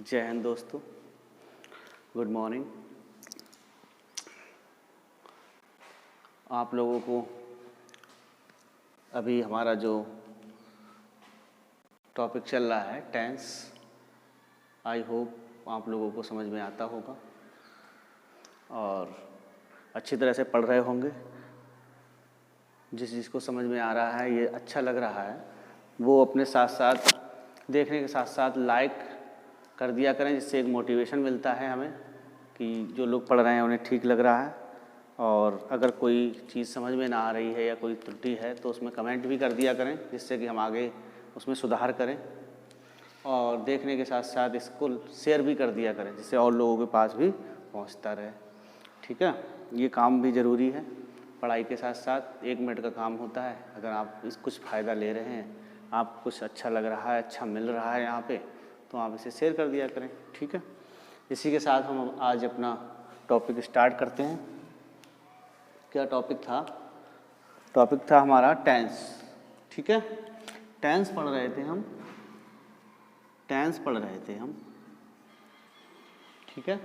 जय हिंद दोस्तों, good morning. आप लोगों को अभी हमारा जो टॉपिक चल रहा है टेंस, आई होप आप लोगों को समझ में आता होगा और अच्छी तरह से पढ़ रहे होंगे। जिसको समझ में आ रहा है, ये अच्छा लग रहा है, वो अपने साथ साथ देखने के साथ साथ लाइक कर दिया करें, जिससे एक मोटिवेशन मिलता है हमें कि जो लोग पढ़ रहे हैं उन्हें ठीक लग रहा है। और अगर कोई चीज़ समझ में ना आ रही है या कोई त्रुटि है तो उसमें कमेंट भी कर दिया करें, जिससे कि हम आगे उसमें सुधार करें। और देखने के साथ साथ इसको शेयर भी कर दिया करें, जिससे और लोगों के पास भी पहुंचता रहे। ठीक है, ये काम भी ज़रूरी है। पढ़ाई के साथ साथ 1 मिनट का काम होता है। अगर आप इस कुछ फ़ायदा ले रहे हैं, आप कुछ अच्छा लग रहा है, अच्छा मिल रहा है यहाँ पे, तो आप इसे शेयर कर दिया करें। ठीक है, इसी के साथ हम आज अपना टॉपिक स्टार्ट करते हैं। क्या टॉपिक था? टॉपिक था हमारा टेंस। ठीक है, टेंस पढ़ रहे थे हम। ठीक है,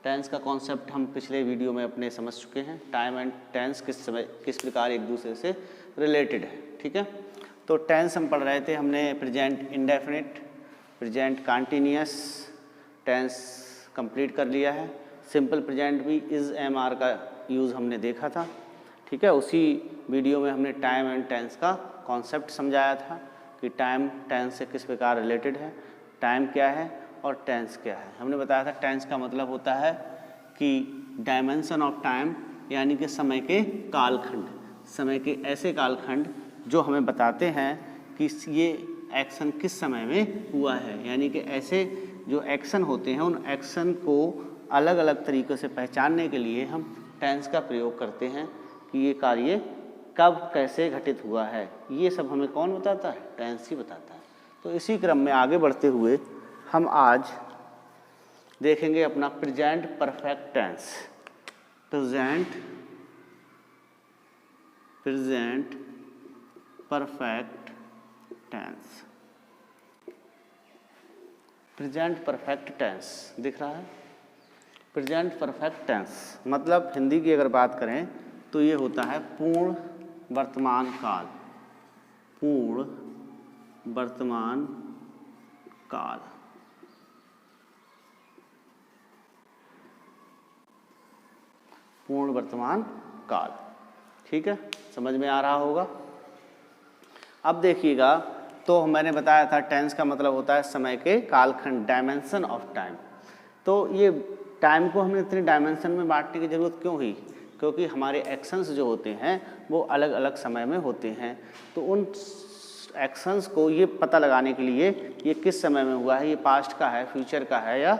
टेंस का कॉन्सेप्ट हम पिछले वीडियो में अपने समझ चुके हैं। टाइम एंड टेंस किस प्रकार एक दूसरे से रिलेटेड है। ठीक है, तो टेंस हम पढ़ रहे थे। हमने present indefinite, present continuous tense complete कर लिया है। सिंपल प्रेजेंट भी इज़ एम आर का यूज़ हमने देखा था। ठीक है, उसी वीडियो में हमने टाइम एंड टेंस का कॉन्सेप्ट समझाया था कि टाइम टेंस से किस प्रकार रिलेटेड है, टाइम क्या है और टेंस क्या है। हमने बताया था टेंस का मतलब होता है कि डायमेंशन ऑफ टाइम, यानी कि समय के कालखंड, समय के ऐसे कालखंड जो हमें बताते हैं कि ये एक्शन किस समय में हुआ है। यानी कि ऐसे जो एक्शन होते हैं, उन एक्शन को अलग अलग तरीक़ों से पहचानने के लिए हम टेंस का प्रयोग करते हैं कि ये कार्य कब कैसे घटित हुआ है। ये सब हमें कौन बताता है? टेंस ही बताता है। तो इसी क्रम में आगे बढ़ते हुए हम आज देखेंगे अपना present perfect tense. Present perfect tense. Present perfect tense दिख रहा है? प्रेजेंट परफेक्ट टेंस मतलब हिंदी की अगर बात करें तो ये होता है पूर्ण वर्तमान काल। पूर्ण वर्तमान काल। पूर्ण वर्तमान काल। ठीक है, समझ में आ रहा होगा। अब देखिएगा, तो मैंने बताया था टेंस का मतलब होता है समय के कालखंड, डायमेंशन ऑफ टाइम। तो ये टाइम को हमने इतने डायमेंशन में बांटने की ज़रूरत क्यों हुई? क्योंकि हमारे एक्शंस जो होते हैं वो अलग अलग समय में होते हैं। तो उन एक्शंस को ये पता लगाने के लिए ये किस समय में हुआ है, ये पास्ट का है, फ्यूचर का है या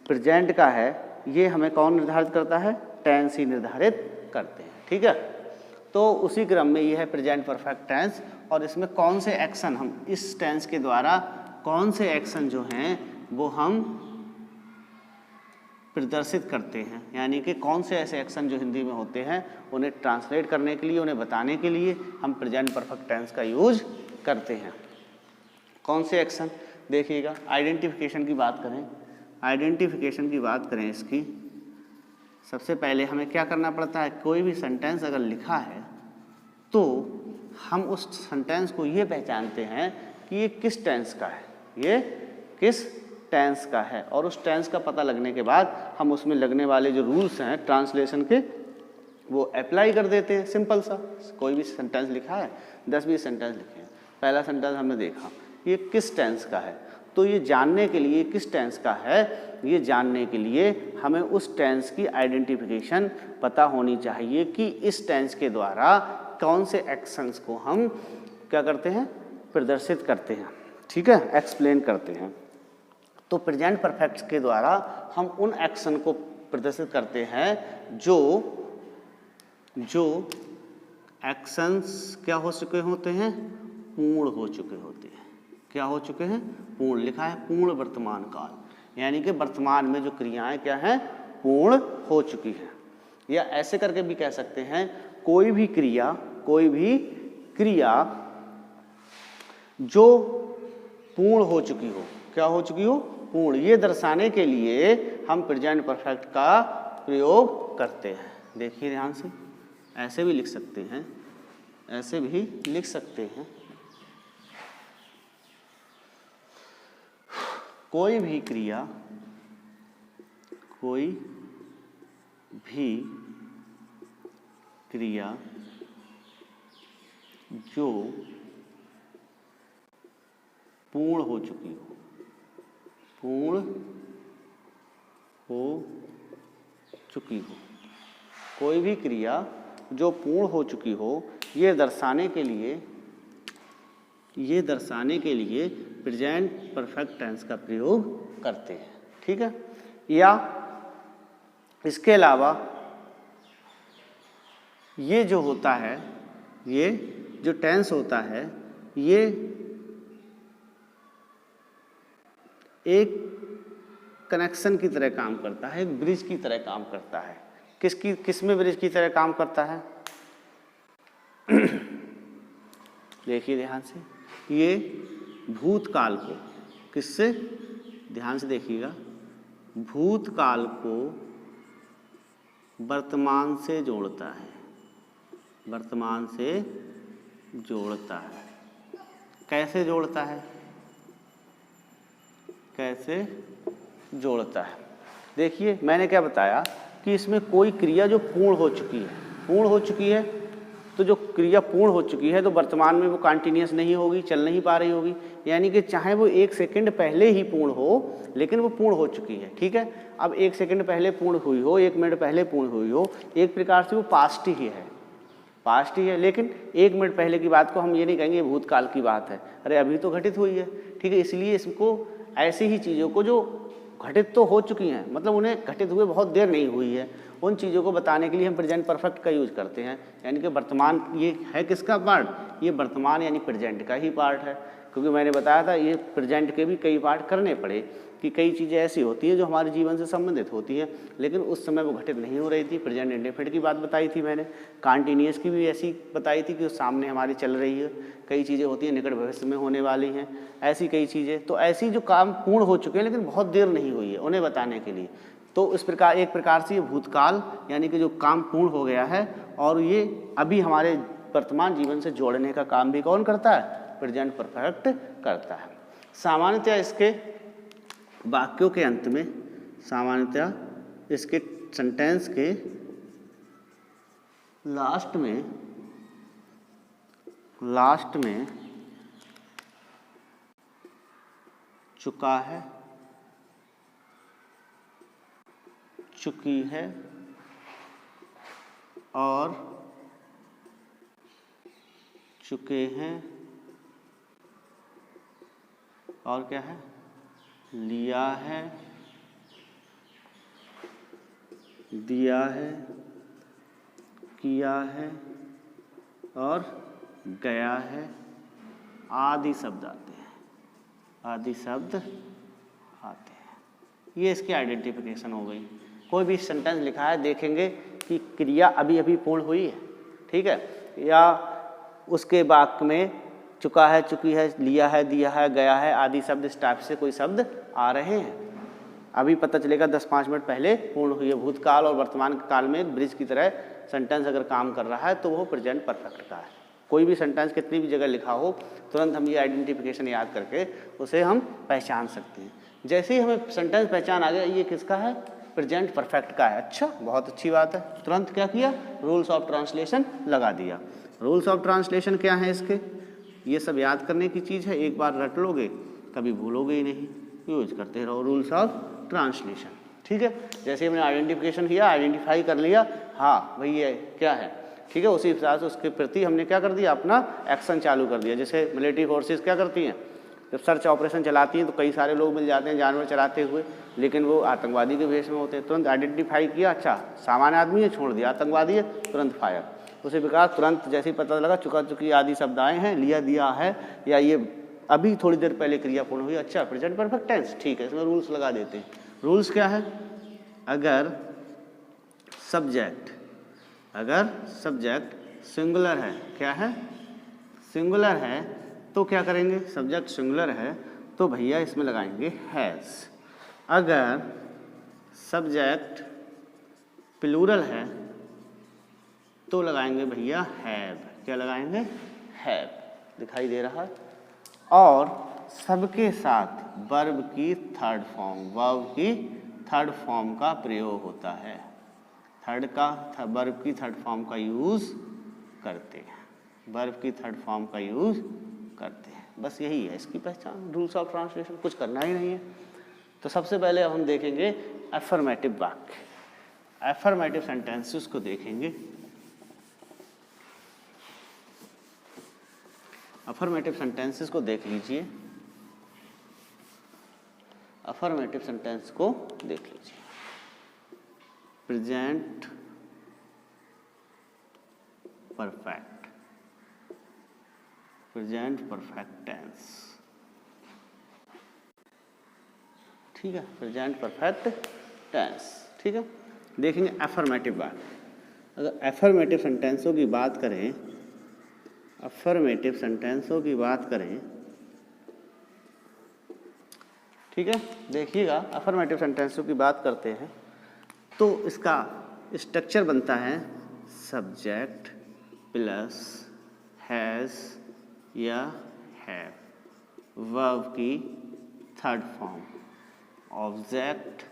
प्रेजेंट का है, ये हमें कौन निर्धारित करता है? टेंस ही निर्धारित करते हैं। ठीक है, तो उसी क्रम में ये है प्रेजेंट परफेक्ट टेंस। और इसमें कौन से एक्शन हम इस टेंस के द्वारा, कौन से एक्शन जो हैं वो हम प्रदर्शित करते हैं, यानी कि कौन से ऐसे एक्शन जो हिंदी में होते हैं उन्हें ट्रांसलेट करने के लिए, उन्हें बताने के लिए हम प्रेजेंट परफेक्ट टेंस का यूज करते हैं। कौन से एक्शन? देखिएगा, आइडेंटिफिकेशन की बात करें। आइडेंटिफिकेशन की बात करें इसकी, सबसे पहले हमें क्या करना पड़ता है? कोई भी सेंटेंस अगर लिखा है तो हम उस सेंटेंस को ये पहचानते हैं कि ये किस टेंस का है, ये किस टेंस का है। और उस टेंस का पता लगने के बाद हम उसमें लगने वाले जो रूल्स हैं ट्रांसलेशन के, वो अप्लाई कर देते हैं। सिंपल सा, कोई भी सेंटेंस लिखा है, 10-20 सेंटेंस लिखे हैं, पहला सेंटेंस हमने देखा, ये किस टेंस का है। तो ये जानने के लिए किस टेंस का है, ये जानने के लिए हमें उस टेंस की आइडेंटिफिकेशन पता होनी चाहिए कि इस टेंस के द्वारा कौन से एक्शंस को हम क्या करते हैं? प्रदर्शित करते हैं। ठीक है, एक्सप्लेन करते हैं। तो प्रेजेंट परफेक्ट के द्वारा हम उन एक्शन को प्रदर्शित करते हैं जो एक्शंस क्या हो चुके होते हैं? पूर्ण हो चुके होते हैं। क्या हो चुके हैं? पूर्ण। लिखा है पूर्ण वर्तमान काल, यानी कि वर्तमान में जो क्रियाएं क्या हैं? पूर्ण हो चुकी हैं। या ऐसे करके भी कह सकते हैं, कोई भी क्रिया जो पूर्ण हो चुकी हो। क्या हो चुकी हो? पूर्ण। ये दर्शाने के लिए हम प्रेजेंट परफेक्ट का प्रयोग करते हैं। देखिए ध्यान से, ऐसे भी लिख सकते हैं, ऐसे भी लिख सकते हैं। कोई भी क्रिया, कोई भी क्रिया जो पूर्ण हो चुकी हो, पूर्ण हो चुकी हो, कोई भी क्रिया जो पूर्ण हो चुकी हो, ये दर्शाने के लिए प्रेजेंट परफेक्ट टेंस का प्रयोग करते हैं। ठीक है। या इसके अलावा ये जो होता है, ये जो टेंस होता है, ये एक कनेक्शन की तरह काम करता है, एक ब्रिज की तरह काम करता है। किस में ब्रिज की तरह काम करता है? देखिए ध्यान से, ये भूतकाल को किससे, ध्यान से देखिएगा, भूतकाल को वर्तमान से जोड़ता है, वर्तमान से जोड़ता है। कैसे जोड़ता है? कैसे जोड़ता है? देखिए मैंने क्या बताया कि इसमें कोई क्रिया जो पूर्ण हो चुकी है, पूर्ण हो चुकी है, तो जो क्रिया पूर्ण हो चुकी है तो वर्तमान में वो कंटिन्यूअस नहीं होगी, चल नहीं पा रही होगी। यानी कि चाहे वो 1 सेकंड पहले ही पूर्ण हो, लेकिन वो पूर्ण हो चुकी है। ठीक है। अब 1 सेकंड पहले पूर्ण हुई हो, 1 मिनट पहले पूर्ण हुई हो, एक प्रकार से वो पास्ट ही है, पास्ट ही है। लेकिन 1 मिनट पहले की बात को हम ये नहीं कहेंगे भूतकाल की बात है, अरे अभी तो घटित हुई है। ठीक है। इसलिए इसको ऐसी ही चीज़ों को जो घटित तो हो चुकी हैं, मतलब उन्हें घटित हुए बहुत देर नहीं हुई है, उन चीज़ों को बताने के लिए हम प्रेजेंट परफेक्ट का यूज करते हैं। यानी कि वर्तमान ये है किसका पार्ट? ये वर्तमान यानी प्रेजेंट का ही पार्ट है। क्योंकि मैंने बताया था ये प्रेजेंट के भी कई पार्ट करने पड़े कि कई चीज़ें ऐसी होती हैं जो हमारे जीवन से संबंधित होती हैं, लेकिन उस समय वो घटित नहीं हो रही थी। प्रेजेंट इंडेफिनिट की बात बताई थी मैंने, कॉन्टिन्यूअस की भी ऐसी बताई थी कि उस सामने हमारी चल रही है। कई चीज़ें होती हैं निकट भविष्य में होने वाली हैं, ऐसी कई चीज़ें। तो ऐसी जो काम पूर्ण हो चुके हैं लेकिन बहुत देर नहीं हुई है, उन्हें बताने के लिए। तो इस प्रकार एक प्रकार से ये भूतकाल यानी कि जो काम पूर्ण हो गया है और ये अभी हमारे वर्तमान जीवन से जोड़ने का काम भी कौन करता है? प्रेजेंट परफेक्ट करता है। सामान्यतः इसके वाक्यों के अंत में, सामान्यतः इसके सेंटेंस के लास्ट में चुका है, चुकी है और चुके हैं और क्या है? लिया है, दिया है, किया है और गया है आदि शब्द आते हैं, आदि शब्द आते हैं। ये इसकी आइडेंटिफिकेशन हो गई। कोई भी सेंटेंस लिखा है देखेंगे कि क्रिया अभी अभी पूर्ण हुई है, ठीक है, या उसके वाक्य में चुका है, चुकी है, लिया है, दिया है, गया है आदि शब्द इस टाइप से कोई शब्द आ रहे हैं। अभी पता चलेगा 10-5 मिनट पहले पूर्ण हुई है। भूतकाल और वर्तमान काल में एक ब्रिज की तरह सेंटेंस अगर काम कर रहा है तो वो प्रेजेंट परफेक्ट का है। कोई भी सेंटेंस कितनी भी जगह लिखा हो तुरंत हम ये आइडेंटिफिकेशन याद करके उसे हम पहचान सकते हैं। जैसे ही हमें सेंटेंस पहचान आ गया ये किसका है? प्रेजेंट परफेक्ट का है। अच्छा, बहुत अच्छी बात है। तुरंत क्या किया? रूल्स ऑफ ट्रांसलेशन लगा दिया। रूल्स ऑफ ट्रांसलेशन क्या है इसके? ये सब याद करने की चीज़ है, एक बार रट लोगे कभी भूलोगे ही नहीं। यूज करते रहो रूल्स ऑफ ट्रांसलेशन। ठीक है। जैसे हमने आइडेंटिफिकेशन किया, आइडेंटिफाई कर लिया, हाँ भाई ये क्या है, ठीक है, उसी हिसाब से उसके प्रति हमने क्या कर दिया? अपना एक्शन चालू कर दिया। जैसे मिलिट्री फोर्सेस क्या करती हैं, जब सर्च ऑपरेशन चलाती हैं तो कई सारे लोग मिल जाते हैं जानवर चराते हुए, लेकिन वो आतंकवादी के भेष में होते हैं। तुरंत आइडेंटिफाई किया, अच्छा सामान्य आदमी है, छोड़ दिया, आतंकवादी है, तुरंत फायर। उसी प्रकार तुरंत जैसे ही पता लगा चुका, चुकी आदि शब्द आए हैं, लिया, दिया है, या ये अभी थोड़ी देर पहले क्रिया पूर्ण हुई, अच्छा प्रेजेंट परफेक्ट टेंस, ठीक है, इसमें रूल्स लगा देते हैं। रूल्स क्या है? अगर सब्जेक्ट सिंगुलर है, क्या है? सिंगुलर है, तो क्या करेंगे? सब्जेक्ट सिंगुलर है तो भैया इसमें लगाएंगे हैज़। अगर सब्जेक्ट प्लूरल है तो लगाएंगे भैया हैव। क्या लगाएंगे? हैव। दिखाई दे रहा है। और सबके साथ वर्ब की थर्ड फॉर्म का प्रयोग होता है। वर्ब की थर्ड फॉर्म का यूज़ करते हैं। बस यही है इसकी पहचान, रूल्स ऑफ ट्रांसलेशन, कुछ करना ही नहीं है। तो सबसे पहले हम देखेंगे अफर्मेटिव वाक्य, अफर्मेटिव सेंटेंसेस को देखेंगे। अफर्मेटिव सेंटेंसेस को देख लीजिए। अफर्मेटिव सेंटेंस को देख लीजिए। Present perfect, present perfect tense, ठीक है, प्रेजेंट परफेक्ट टेंस, ठीक है। देखेंगे अफर्मेटिव वाक्य। अगर अफर्मेटिव सेंटेंसों की बात करें, ठीक है, देखिएगा अफर्मेटिव सेंटेंसों की बात करते हैं तो इसका स्ट्रक्चर बनता है सब्जेक्ट प्लस हैज़ या हैव, वर्ब की third form, object,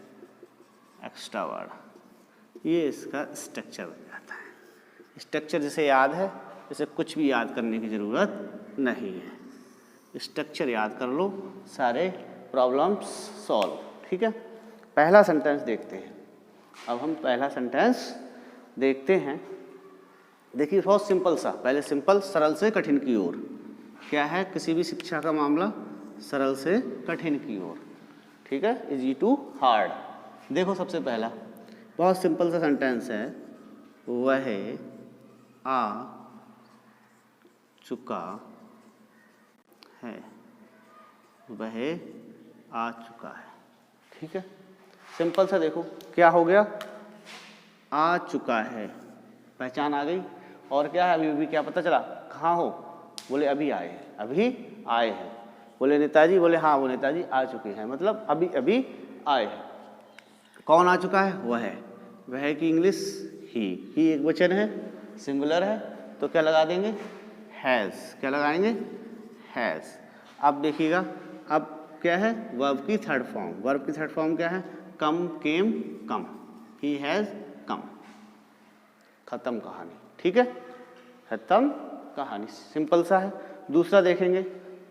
extra word. ये इसका स्ट्रक्चर बन जाता है। स्ट्रक्चर जिसे याद है, इसे कुछ भी याद करने की ज़रूरत नहीं है। स्ट्रक्चर याद कर लो, सारे प्रॉब्लम्स सॉल्व, ठीक है। पहला सेंटेंस देखते हैं। अब हम पहला सेंटेंस देखते हैं। देखिए बहुत सिंपल सा, पहले सिंपल, सरल से कठिन की ओर। क्या है? किसी भी शिक्षा का मामला सरल से कठिन की ओर, ठीक है, इजी टू हार्ड। देखो सबसे पहला बहुत सिंपल सा सेंटेंस है, वह आ चुका है, वह आ चुका है, ठीक है, सिंपल सा। देखो क्या हो गया, आ चुका है, पहचान आ गई। और क्या है, अभी क्या पता चला, कहाँ हो, बोले अभी आए हैं, अभी आए हैं। बोले नेताजी, बोले हाँ वो नेताजी आ चुके हैं, मतलब अभी अभी आए हैं। कौन आ चुका है? वह की इंग्लिश ही एक वचन है, सिंगुलर है, तो क्या लगा देंगे? हैज़। क्या लगाएंगे? हैज़। अब देखिएगा, अब क्या है, वर्ब की थर्ड फॉर्म। वर्ब की थर्ड फॉर्म क्या है? कम, केम, कम, ही हैज़ कम। खत्म कहानी, ठीक है, खत्म कहानी, सिंपल सा है। दूसरा देखेंगे,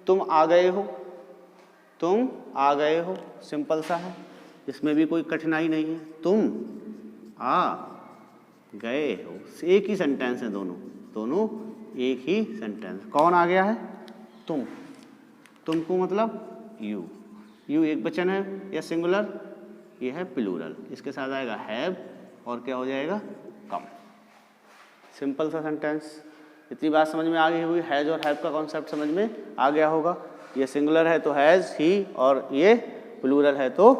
तुम आ गए हो, तुम आ गए हो, सिंपल सा है, इसमें भी कोई कठिनाई नहीं है। तुम आ गए हो, एक ही सेंटेंस है, दोनों एक ही सेंटेंस। कौन आ गया है? तुम। तुमको मतलब यू एक वचन है या सिंगुलर, ये है प्लूरल, इसके साथ आएगा हैव और क्या हो जाएगा? कम। सिंपल सा सेंटेंस। इतनी बात समझ में आ गई होगी, हैज़ और हैव का कॉन्सेप्ट समझ में आ गया होगा। ये सिंगुलर है तो हैज़ ही, और ये प्लूरल है तो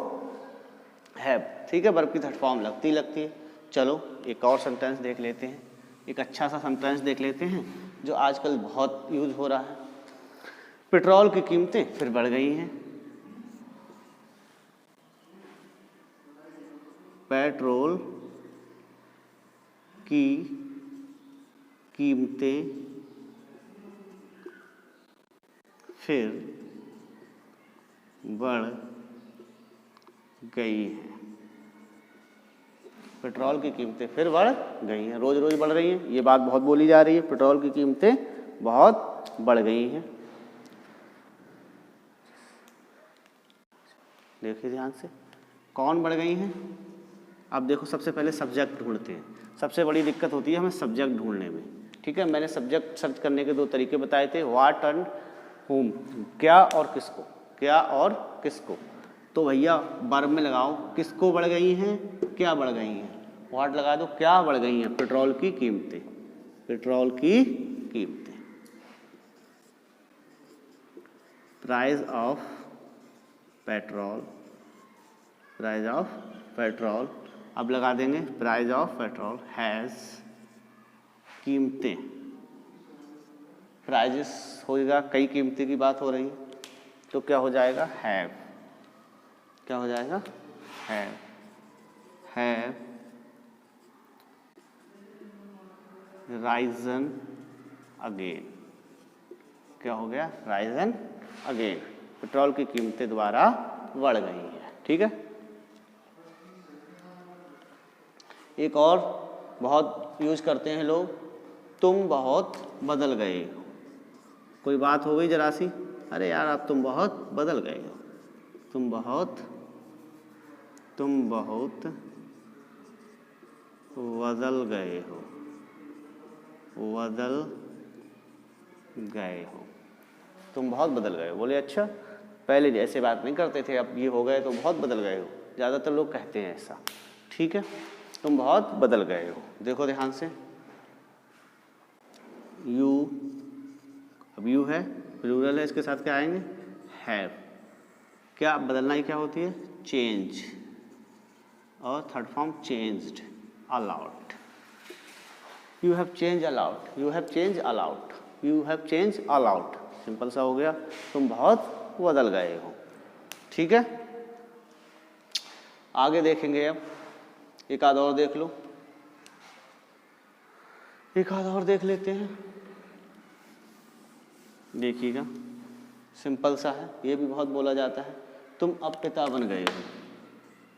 हैव, ठीक है। वर्ब की थर्ड फॉर्म लगती है। चलो एक और सेंटेंस देख लेते हैं, एक अच्छा सा सेंटेंस देख लेते हैं जो आजकल बहुत यूज हो रहा है। पेट्रोल की कीमतें फिर बढ़ गई हैं। पेट्रोल की कीमतें फिर बढ़ गई हैं। पेट्रोल की कीमतें फिर बढ़ गई हैं, रोज रोज बढ़ रही हैं, ये बात बहुत बोली जा रही है, पेट्रोल की कीमतें बहुत बढ़ गई हैं। देखिए ध्यान से, कौन बढ़ गई हैं? अब देखो सबसे पहले सब्जेक्ट ढूंढते हैं। सबसे बड़ी दिक्कत होती है हमें सब्जेक्ट ढूंढने में, ठीक है। मैंने सब्जेक्ट सर्च करने के दो तरीके बताए थे, व्हाट एंड whom, क्या और किसको, क्या और किसको। तो भैया वर्ब में लगाओ, किसको बढ़ गई हैं, क्या बढ़ गई हैं। व्हाट लगा दो, क्या बढ़ गई हैं, पेट्रोल की कीमतें, पेट्रोल की कीमतें। Price of petrol, price of petrol. अब लगा देंगे प्राइस ऑफ पेट्रोल हैज़, कीमतें, प्राइजेस होएगा, कई कीमतें की बात हो रही है, तो क्या हो जाएगा, हैव। क्या हो जाएगा, हैव। Have Ryzen again. क्या हो गया, राइजन अगेन। पेट्रोल की कीमतें दोबारा बढ़ गई हैं। ठीक है। एक और बहुत यूज करते हैं लोग, तुम बहुत बदल गए हो। कोई बात हो गई जरा सी, अरे यार अब तुम बहुत बदल गए हो। तुम बहुत बदल गए हो। बदल गए हो। तुम बहुत बदल गए हो। बोले अच्छा, पहले ऐसे बात नहीं करते थे, अब ये हो गए तो बहुत बदल गए हो। ज़्यादातर लोग कहते हैं ऐसा। ठीक है, तुम बहुत बदल गए हो। देखो ध्यान से, यू, अब यू है, प्लूरल है, इसके साथ क्या आएंगे, हैव। क्या बदलना ही क्या होती है, चेंज, और third form changed, allowed. You have change allowed, you have change allowed, you have change allowed. Simple सा हो गया, तुम बहुत बदल गए हो। ठीक है, आगे देखेंगे। अब एक आध और देख लो, एक आध और देख लेते हैं। देखिएगा, सिंपल सा है, ये भी बहुत बोला जाता है। तुम अब पिता बन गए हो।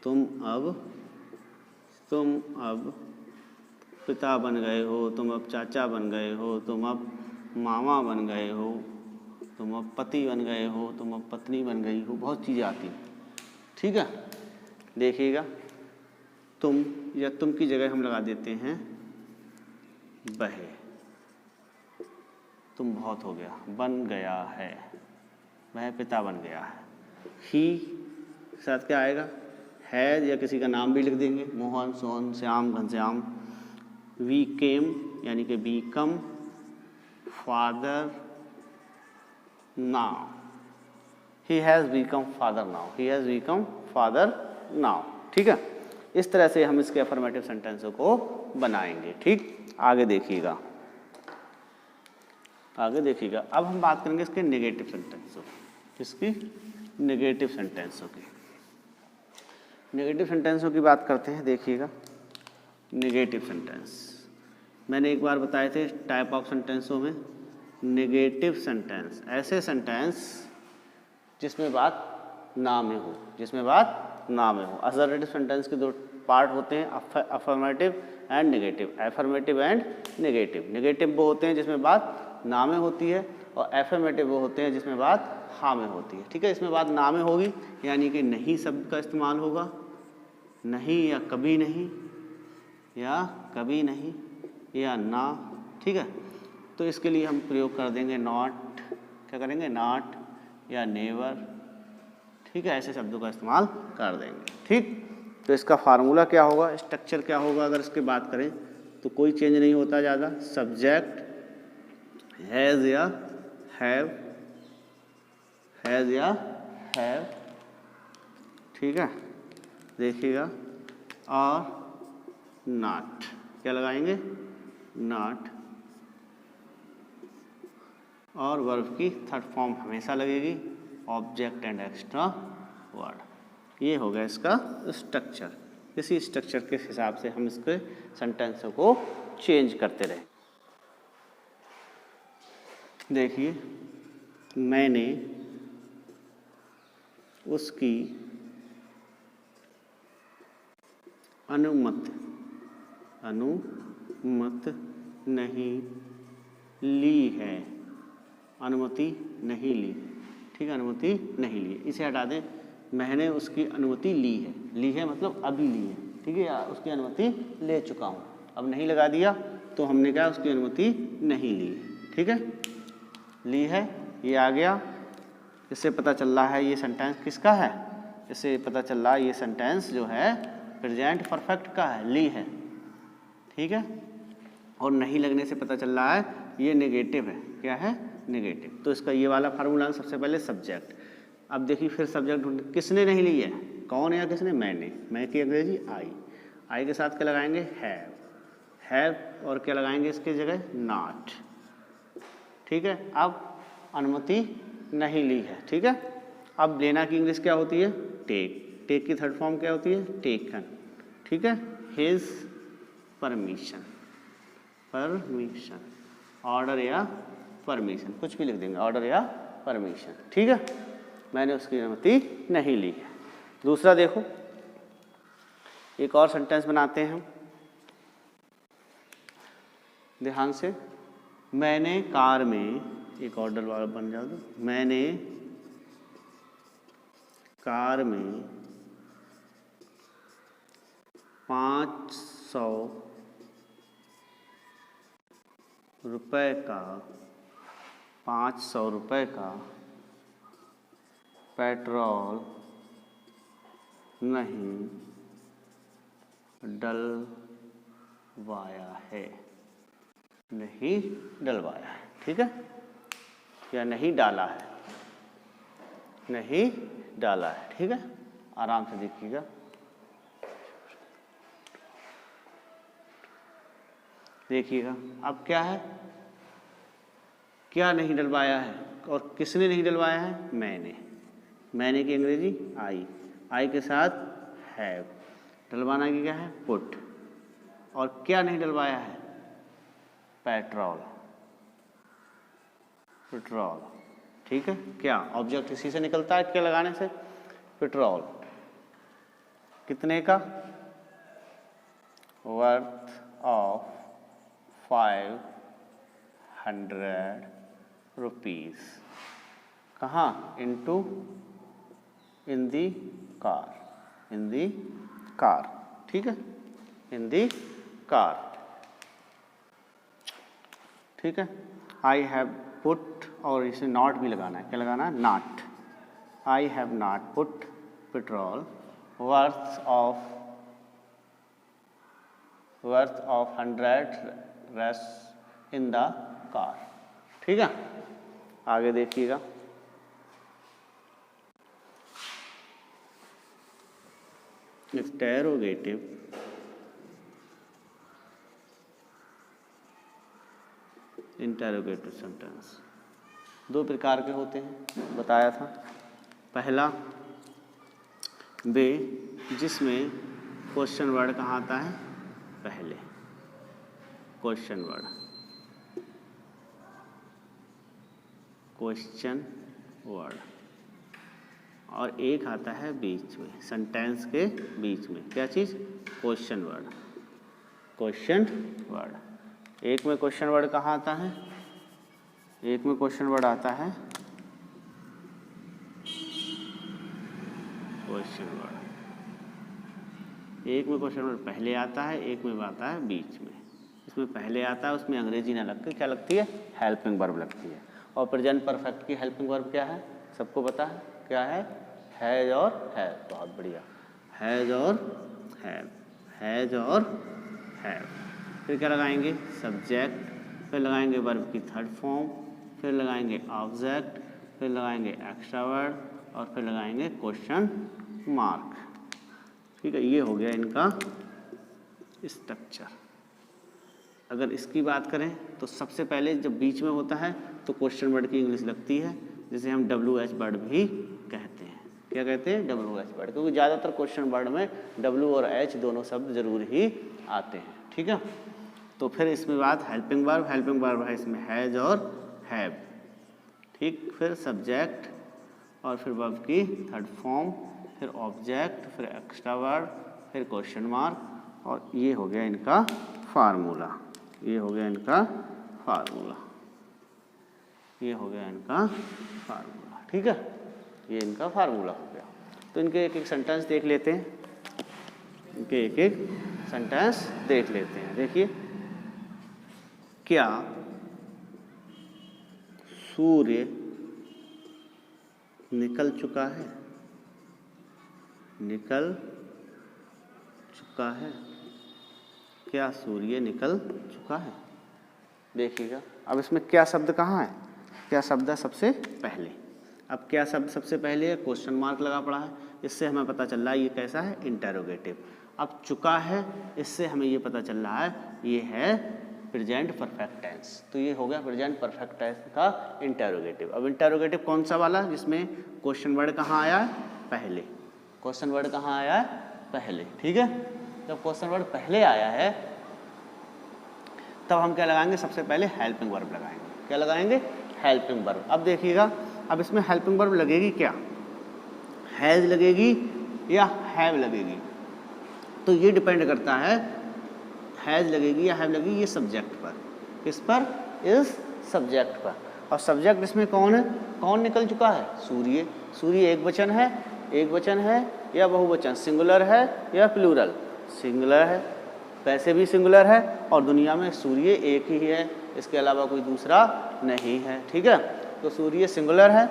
तुम अब पिता बन गए हो, तुम अब चाचा बन गए हो, तुम अब मामा बन गए हो, तुम अब पति बन गए हो, तुम अब पत्नी बन गई हो। बहुत चीज़ें आती हैं। ठीक है, देखिएगा, तुम या तुम की जगह हम लगा देते हैं वह। तुम बहुत हो गया, बन गया है, वह पिता बन गया है। ही साथ क्या आएगा, है, या किसी का नाम भी लिख देंगे, मोहन, सोहन, श्याम, घनश्याम। वी केम यानी कि become father now. He has become father now, he has become father now. ठीक है, इस तरह से हम इसके अफर्मेटिव सेंटेंसों को बनाएंगे। ठीक, आगे देखिएगा, आगे देखिएगा। अब हम बात करेंगे इसके नेगेटिव सेंटेंसों, इसकी नेगेटिव सेंटेंसों की। नेगेटिव सेंटेंसों की बात करते हैं। देखिएगा, नेगेटिव सेंटेंस मैंने एक बार बताए थे टाइप ऑफ सेंटेंसों में। नेगेटिव सेंटेंस ऐसे सेंटेंस जिसमें बात ना में हो, जिसमें बात ना में हो। असर्टिव सेंटेंस के दो पार्ट होते हैं, affirmative and negative. Affirmative and negative. Negative वो होते हैं जिसमें बात ना में होती है, और अफर्मेटिव वो होते हैं जिसमें बात हाँ में होती है। ठीक है, इसमें बात ना में होगी यानी कि नहीं शब्द का इस्तेमाल होगा, नहीं या कभी नहीं, या कभी नहीं, या ना। ठीक है, तो इसके लिए हम प्रयोग कर देंगे नॉट। क्या करेंगे, नॉट या नेवर। ठीक है, ऐसे शब्दों का इस्तेमाल कर देंगे। ठीक, तो इसका फार्मूला क्या होगा, स्ट्रक्चर क्या होगा, अगर इसकी बात करें तो कोई चेंज नहीं होता ज़्यादा। सब्जेक्ट हैज़ या हैव, हैज़ या हैव। ठीक है, देखिएगा, और नॉट। क्या लगाएंगे, नॉट। और वर्ब की थर्ड फॉर्म हमेशा लगेगी, ऑब्जेक्ट एंड एक्स्ट्रा वर्ड। ये हो गया इसका स्ट्रक्चर। इसी स्ट्रक्चर के हिसाब से हम इसके सेंटेंसों को चेंज करते रहे। देखिए, मैंने उसकी अनुमति नहीं ली है। अनुमति नहीं ली। ठीक है, अनुमति नहीं ली, इसे हटा दें। मैंने उसकी अनुमति ली है। ली है मतलब अभी ली है। ठीक है, या उसकी अनुमति ले चुका हूँ। अब नहीं लगा दिया तो हमने क्या, उसकी अनुमति नहीं ली है। ठीक है, ली है, ये आ गया। इससे पता चल रहा है ये सेंटेंस किसका है, इससे पता चल रहा है ये सेंटेंस जो है प्रेजेंट परफेक्ट का है, ली है। ठीक है, और नहीं लगने से पता चल रहा है ये नेगेटिव है। क्या है, नेगेटिव। तो इसका ये वाला फार्मूला सबसे पहले सब्जेक्ट। अब देखिए फिर सब्जेक्ट ढूंढ, किसने नहीं ली है, कौन है या किसने, मैंने। मैं की अंग्रेजी आई। आई के साथ क्या लगाएंगे, हैव। हैव, और क्या लगाएंगे इसके जगह, नॉट। ठीक है, अब अनुमति नहीं ली है। ठीक है, अब लेना की इंग्लिश क्या होती है? टेक। टेक की थर्ड फॉर्म क्या होती है? टेकन। ठीक है, हिज परमिशन, परमिशन, ऑर्डर या परमिशन, कुछ भी लिख देंगे, ऑर्डर या परमिशन। ठीक है, मैंने उसकी अनुमति नहीं ली है। दूसरा देखो, एक और सेंटेंस बनाते हैं हम, ध्यान से। मैंने कार में, एक ऑर्डर वाला बन जाओ तो, मैंने कार में 500 रुपये का, 500 रुपये का पेट्रोल नहीं डलवाया है, नहीं डलवाया है। ठीक है, या नहीं डाला है, नहीं डाला है। ठीक है, आराम से देखिएगा। देखिएगा अब क्या है, क्या नहीं डलवाया है और किसने नहीं डलवाया है? मैंने। मैंने की अंग्रेजी आई, आई के साथ हैव, डलवाना की क्या है? पुट। और क्या नहीं डलवाया है? Petrol, petrol. ठीक है, क्या ऑब्जेक्ट इसी से निकलता है, क्या लगाने से? पेट्रोल। कितने का? Worth of 500 rupees. कहाँ? इनटू, इन दी कार, इन दी कार। ठीक है, इन दी कार। ठीक है, आई हैव पुट, और इसे नॉट भी लगाना है, क्या लगाना है? Not. I have not put petrol worth of 100 रस इन द कार। ठीक है, आगे देखिएगा। इंटेरोगेटिव, इंटेरोगेटिव सेंटेंस दो प्रकार के होते हैं, बताया था। पहला वे, जिसमें क्वेश्चन वर्ड कहाँ आता है? पहले, क्वेश्चन वर्ड, क्वेश्चन वर्ड। और एक आता है बीच में, सेंटेंस के बीच में, क्या चीज़? Question word, question word. एक में क्वेश्चन वर्ड कहाँ आता है? एक में क्वेश्चन वर्ड आता है क्वेश्चन वर्ड, एक में क्वेश्चन वर्ड पहले आता है, एक में आता है बीच में। इसमें पहले आता है, उसमें अंग्रेजी ना लगती, क्या लगती है? हेल्पिंग वर्ब लगती है। और प्रेजेंट परफेक्ट की हेल्पिंग वर्ब क्या है? सबको पता है, क्या है? हैज और हैव। बहुत बढ़िया, हैज और हैव, हैज और हैव। फिर क्या लगाएंगे? सब्जेक्ट, फिर लगाएंगे वर्ब की थर्ड फॉर्म, फिर लगाएंगे ऑब्जेक्ट, फिर लगाएंगे एक्स्ट्रा वर्ड, और फिर लगाएंगे क्वेश्चन मार्क। ठीक है, ये हो गया इनका स्ट्रक्चर। अगर इसकी बात करें तो सबसे पहले जब बीच में होता है तो क्वेश्चन वर्ड की इंग्लिश लगती है, जिसे हम WH वर्ड भी कहते हैं। क्या कहते हैं? WH वर्ड, क्योंकि ज़्यादातर क्वेश्चन वर्ड में W और H दोनों शब्द जरूर ही आते हैं। ठीक है, तो फिर इसमें बात हेल्पिंग वर्ब, हेल्पिंग वर्ब है इसमें हैज और हैव। ठीक, फिर सब्जेक्ट, और फिर वर्ब की थर्ड फॉर्म, फिर ऑब्जेक्ट, फिर एक्स्ट्रा वर्ड, फिर क्वेश्चन मार्क, और ये हो गया इनका फार्मूला। ये हो गया इनका फार्मूला, ये हो गया इनका फार्मूला। ठीक है, ये इनका फार्मूला हो गया। तो इनके एक एक सेंटेंस देख लेते हैं, इनके एक एक सेंटेंस देख लेते हैं। देखिए, क्या सूर्य निकल चुका है? निकल चुका है। क्या सूर्य निकल चुका है? देखिएगा, अब इसमें क्या शब्द कहाँ है? क्या शब्द है सबसे पहले? अब क्या शब्द सबसे पहले है? क्वेश्चन मार्क लगा पड़ा है, इससे हमें पता चल रहा है ये कैसा है? इंटेरोगेटिव। अब चुका है, इससे हमें ये पता चल रहा है ये है प्रेजेंट परफेक्ट टेंस। तो ये हो गया प्रेजेंट परफेक्ट टेंस का इंटेरोगेटिव। अब इंटेरोगेटिव कौन सा वाला, जिसमें क्वेश्चन वर्ड कहाँ आया है, पहले। क्वेश्चन वर्ड कहाँ आया है, पहले। ठीक है, जब क्वेश्चन वर्ड पहले आया है तब हम क्या लगाएंगे, सबसे पहले हेल्पिंग वर्ब लगाएंगे। क्या लगाएंगे, हेल्पिंग वर्ब। अब देखिएगा, अब इसमें हेल्पिंग वर्ब लगेगी क्या, हैज लगेगी या हैव लगेगी। तो ये डिपेंड करता है हैज लगेगी या हैव लगेगी ये सब्जेक्ट पर। किस पर, इस सब्जेक्ट पर। और सब्जेक्ट इसमें कौन है, कौन निकल चुका है, सूर्य। सूर्य एक वचन है, एक वचन है या बहुवचन, सिंगुलर है या प्लूरल, सिंगुलर है, वैसे भी सिंगुलर है, और दुनिया में सूर्य एक ही है, इसके अलावा कोई दूसरा नहीं है। ठीक है, तो सूर्य सिंगुलर है,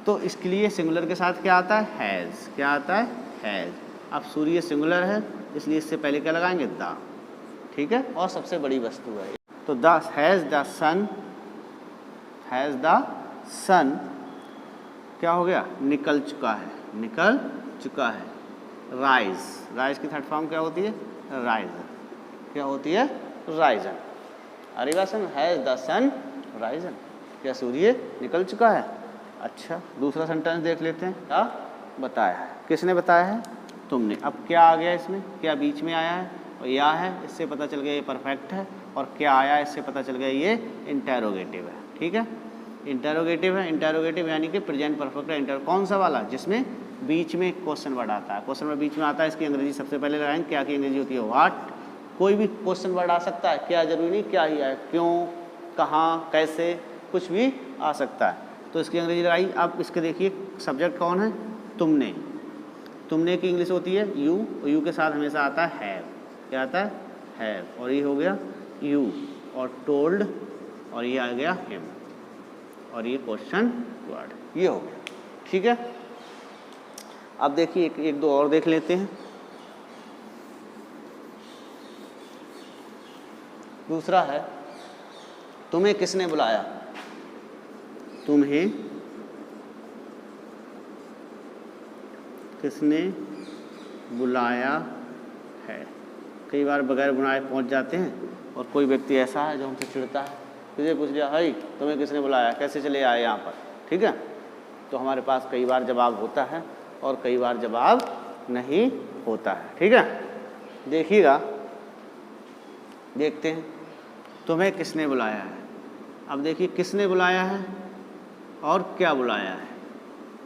तो इसके लिए सिंगुलर के साथ क्या आता है, हैज़। क्या आता है, हैज़। अब सूर्य सिंगुलर है, इसलिए इससे पहले क्या लगाएंगे, द। ठीक है, और सबसे बड़ी वस्तु है, तो the has the sun, has the sun क्या हो गया, निकल चुका है, निकल चुका है। राइज, राइज की थर्ड फॉर्म क्या होती है, राइजन। क्या होती है, राइजन। अरे बात समझ, हैज़ द सन राइजन, क्या सूर्य निकल चुका है। अच्छा, दूसरा सेंटेंस देख लेते हैं, क्या बताया है, किसने बताया है, तुमने। अब क्या आ गया इसमें, क्या बीच में आया है, और या है, इससे पता चल गया ये परफेक्ट है, और क्या आया इससे पता चल गया ये इंटेरोगेटिव है। ठीक है, इंटेरोगेटिव है, इंटेरोगेटिव यानी कि प्रेजेंट परफेक्ट है। इंटर कौन सा वाला, जिसमें बीच में क्वेश्चन वर्ड आता है। क्वेश्चन वर्ड बीच में आता है, इसकी अंग्रेजी सबसे पहले लगाएंगे। क्या की अंग्रेजी होती है, व्हाट। कोई भी क्वेश्चन वर्ड आ सकता है, क्या जरूरी नहीं क्या ही आए, क्यों, कहाँ, कैसे, कुछ भी आ सकता है, तो इसकी अंग्रेजी लगाई। अब इसके देखिए सब्जेक्ट कौन है, तुमने। तुमने की इंग्लिश होती है यू, और यू के साथ हमेशा आता है हैव। क्या आता है, हैव, और ये हो गया यू, और टोल्ड, और ये आ गया हिम, और ये क्वेश्चन वर्ड, ये हो गया। ठीक है, अब देखिए एक दो और देख लेते हैं। दूसरा है, तुम्हें किसने बुलाया, तुम्हें किसने बुलाया है। कई बार बगैर बुलाए पहुंच जाते हैं, और कोई व्यक्ति ऐसा है जो हमसे चिढ़ता है, तुझे पूछ लिया, हाई तुम्हें किसने बुलाया, कैसे चले आए यहाँ पर। ठीक है, तो हमारे पास कई बार जवाब होता है और कई बार जवाब नहीं होता है। ठीक है, देखिएगा, देखते हैं, तुम्हें किसने बुलाया है। अब देखिए किसने बुलाया है और क्या बुलाया है,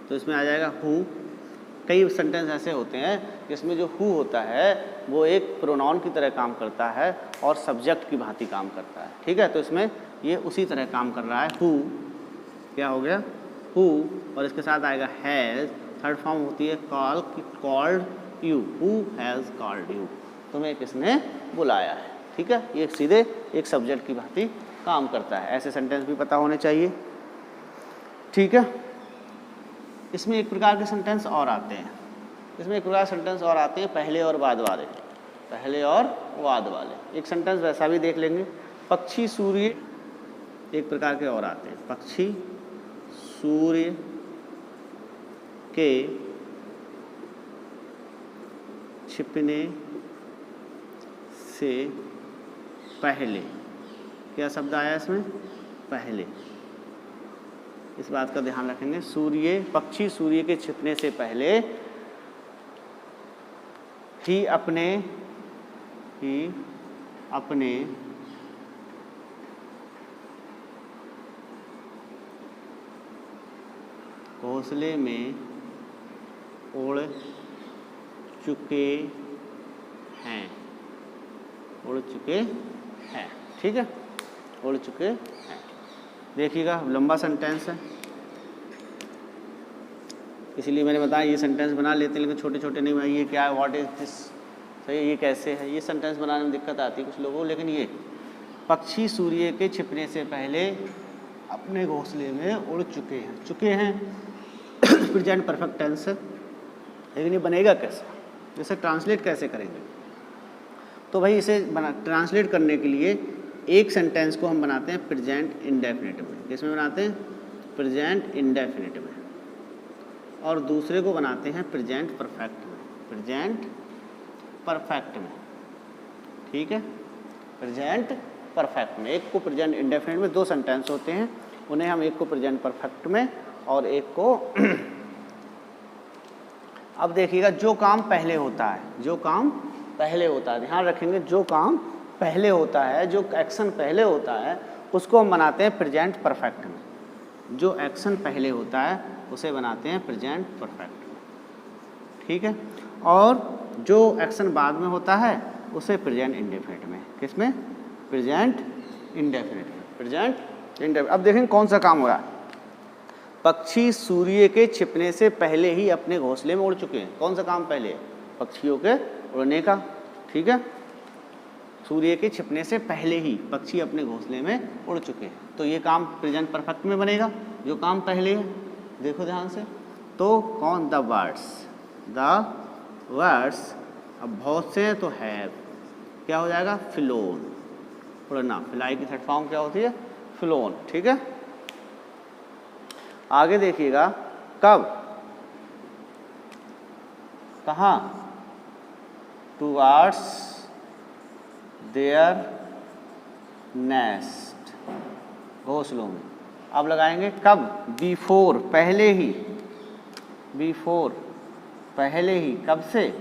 तो इसमें आ जाएगा हु। कई सेंटेंस ऐसे होते हैं जिसमें जो हु होता है वो एक प्रोनाउन की तरह काम करता है और सब्जेक्ट की भांति काम करता है। ठीक है, तो इसमें ये उसी तरह काम कर रहा है। हु क्या हो गया, हु, और इसके साथ आएगा हैज़। थर्ड फॉर्म होती है call, called you, who has called you, तुम्हें किसने बुलाया है। ठीक है, ये सीधे एक सब्जेक्ट की भांति काम करता है। ऐसे सेंटेंस भी पता होने चाहिए। ठीक है, इसमें एक प्रकार के सेंटेंस और आते हैं, इसमें एक प्रकार सेंटेंस और आते हैं, पहले और बाद वाले। पहले और बाद वाले एक सेंटेंस वैसा भी देख लेंगे। पक्षी सूर्य, एक प्रकार के और आते हैं, पक्षी सूर्य के छिपने से पहले। क्या शब्द आया इसमें, पहले। इस बात का ध्यान रखेंगे, सूर्य, पक्षी सूर्य के छिपने से पहले ही अपने घोंसले में उड़ चुके हैं, उड़ चुके हैं। ठीक है, उड़ चुके हैं। देखिएगा लंबा सेंटेंस है, इसीलिए मैंने बताया ये सेंटेंस बना लेते हैं, लेकिन छोटे छोटे नहीं बनाइए। क्या है, व्हाट इज दिस, सही, ये कैसे है, ये सेंटेंस बनाने में दिक्कत आती है कुछ लोगों को। लेकिन ये पक्षी सूर्य के छिपने से पहले अपने घोंसले में उड़ चुके हैं प्रेजेंट परफेक्ट टेंस है। लेकिन ये बनेगा कैसे, इसे ट्रांसलेट कैसे करेंगे, तो भाई इसे ट्रांसलेट करने के लिए एक सेंटेंस को हम बनाते हैं प्रेजेंट इंडेफिनिट में। किसमें बनाते हैं, प्रेजेंट इंडेफिनिट में, और दूसरे को बनाते हैं प्रेजेंट परफेक्ट में, प्रेजेंट परफेक्ट में। ठीक है, प्रेजेंट परफेक्ट में। एक को प्रेजेंट इंडेफिनिट में 2 सेंटेंस होते हैं, उन्हें हम एक को प्रेजेंट परफेक्ट में और एक को अब देखिएगा जो काम पहले होता है, जो काम पहले होता है, ध्यान रखेंगे, जो काम पहले होता है, जो एक्शन पहले होता है उसको हम बनाते हैं प्रेजेंट परफेक्ट में। जो एक्शन पहले होता है उसे बनाते हैं प्रेजेंट परफेक्ट में, ठीक है। और जो एक्शन बाद में होता है उसे प्रेजेंट इंडेफिनिट में। किसमें? प्रेजेंट इंडेफिनिट में। Present indefinite. अब देखें कौन सा काम हो रहा है। पक्षी सूर्य के छिपने से पहले ही अपने घोंसले में उड़ चुके हैं। कौन सा काम पहले है? पक्षियों के उड़ने का, ठीक है। सूर्य के छिपने से पहले ही पक्षी अपने घोंसले में उड़ चुके हैं, तो ये काम प्रेजेंट परफेक्ट में बनेगा, जो काम पहले है। देखो ध्यान से, तो कौन? द वर्ड्स, अब बहुत से हैं तो हैव, क्या हो जाएगा? फ्लोन, उड़ना। फ्लाई की थर्ड फॉर्म क्या होती है? फ्लोन, ठीक है। आगे देखिएगा, कब, कहाँ? टुवार्ड्स देयर नेस्ट, घोंसलों में। अब लगाएंगे कब? बिफोर, पहले ही, बिफोर, पहले ही, कब से?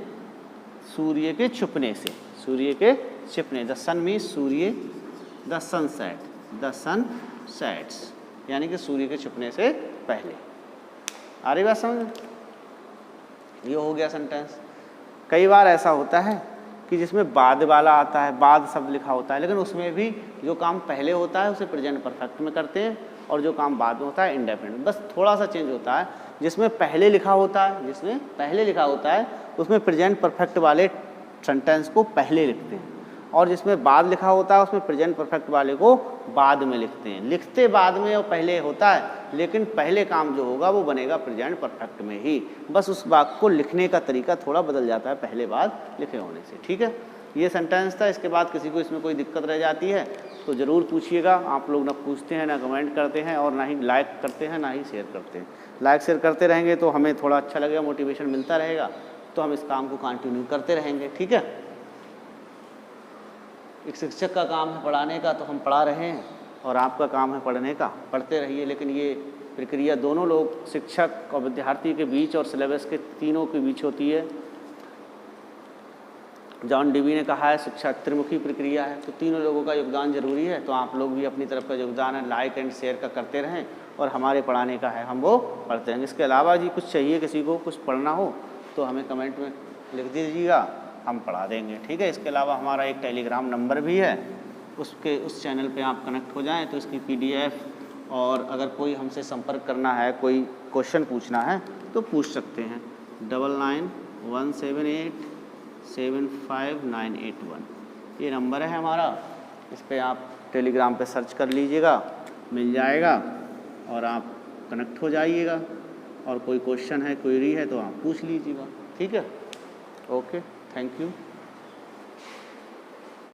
सूर्य के छुपने से, सूर्य के छिपने। द सन मीन्स सूर्य, the sunset, the sun sets, यानी कि सूर्य के छुपने से पहले। आ रही बात समझ? ये हो गया सेंटेंस। कई बार ऐसा होता है कि जिसमें बाद वाला आता है, बाद शब्द लिखा होता है, लेकिन उसमें भी जो काम पहले होता है उसे प्रेजेंट परफेक्ट में करते हैं और जो काम बाद में होता है इंडेफिनिट। बस थोड़ा सा चेंज होता है, जिसमें पहले लिखा होता है, जिसमें पहले लिखा होता है उसमें प्रेजेंट परफेक्ट वाले सेंटेंस को पहले लिखते हैं, और जिसमें बाद लिखा होता है उसमें प्रेजेंट परफेक्ट वाले को बाद में लिखते हैं। लिखते बाद में और पहले होता है, लेकिन पहले काम जो होगा वो बनेगा प्रेजेंट परफेक्ट में ही। बस उस वाक्य को लिखने का तरीका थोड़ा बदल जाता है पहले बाद लिखे होने से, ठीक है। ये सेंटेंस था। इसके बाद किसी को इसमें कोई दिक्कत रह जाती है तो ज़रूर पूछिएगा। आप लोग ना पूछते हैं, ना कमेंट करते हैं, और ना ही लाइक करते हैं, ना ही शेयर करते हैं। लाइक शेयर करते रहेंगे तो हमें थोड़ा अच्छा लगेगा, मोटिवेशन मिलता रहेगा, तो हम इस काम को कंटिन्यू करते रहेंगे, ठीक है। एक शिक्षक का काम है पढ़ाने का, तो हम पढ़ा रहे हैं, और आपका काम है पढ़ने का, पढ़ते रहिए। लेकिन ये प्रक्रिया दोनों लोग, शिक्षक और विद्यार्थी के बीच और सिलेबस के तीनों के बीच होती है। जॉन डीवी ने कहा है शिक्षा त्रिमुखी प्रक्रिया है, तो तीनों लोगों का योगदान जरूरी है। तो आप लोग भी अपनी तरफ का योगदान है लाइक एंड शेयर का करते रहें, और हमारे पढ़ाने का है हम वो पढ़ते रहेंगे। इसके अलावा जी कुछ चाहिए, किसी को कुछ पढ़ना हो तो हमें कमेंट में लिख दीजिएगा, हम पढ़ा देंगे, ठीक है। इसके अलावा हमारा एक टेलीग्राम नंबर भी है, उस चैनल पे आप कनेक्ट हो जाएं तो इसकी PDF, और अगर कोई हमसे संपर्क करना है, कोई क्वेश्चन पूछना है तो पूछ सकते हैं। 9917875981 ये नंबर है हमारा। इस पर आप टेलीग्राम पे सर्च कर लीजिएगा, मिल जाएगा, और आप कनेक्ट हो जाइएगा। और कोई क्वेश्चन है, क्वेरी है तो आप पूछ लीजिएगा, ठीक है। Okay, thank you.